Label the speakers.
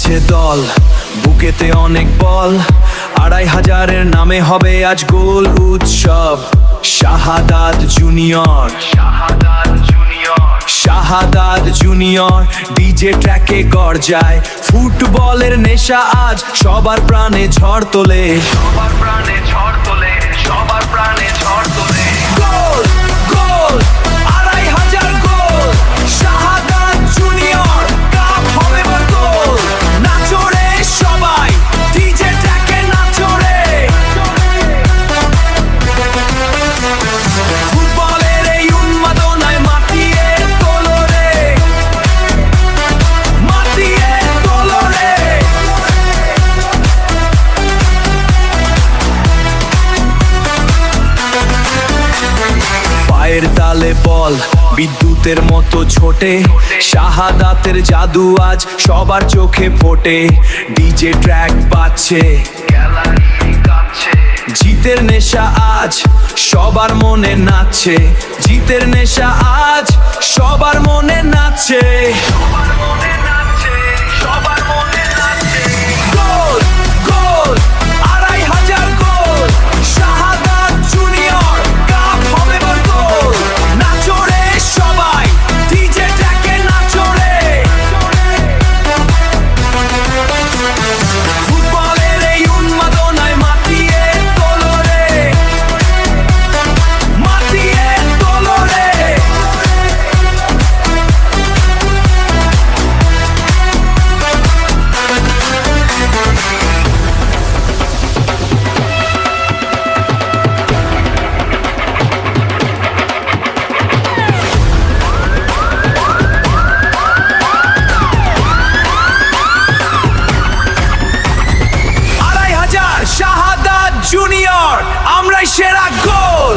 Speaker 1: খেলছে দল, বুকেতে অনেক বল, ২৫০০-এর নামে হবে আজ গোল উৎসব। শাহাদাত জুনিয়র, শাহাদাত জুনিয়র ডিজে ট্র্যাকে গর্জায়। ফুটবলের নেশা আজ সবার প্রাণে ঝড় তোলে, সবার প্রাণে ঝড় তোলে, সবার প্রাণে ঝড় তোলে। গোল গোল ২৫০০ গোল, শাহাদাত জুনিয়র কাপ হবে এবার গোল। নাচো রে সবাই, ডিজে ট্র্যাকে নাচো রে। ফুটবলের এই উন্মাদনায় মাতিয়ে তোলো রে, মাতিয়ে তোলো রে। পায়ের তালে বল বিদ্যুতের মতো ছোটে, শাহাদাতের জাদু আজ সবার চোখে ফোটে। ডিজে ট্র্যাক বাজছে, জিতের নেশা আজ সবার মনে নাচছে, জিতের নেশা আজ সবার মনে নাচছে, সবার মনে নাচছে, সবার মনে নাচছে। গোল গোল ২৫০০ গোল, শাহাদাত জুনিয়র কাপ হবে এবার গোল। নাচো রে সবাই, ডিজে ট্র্যাকে নাচো রে। ফুটবলের এই উন্মাদনায় মাতিয়ে তোলো রে, মাতিয়ে তোলো রে। শাহাদাত জুনিয়র আমরাই সেরা গোল।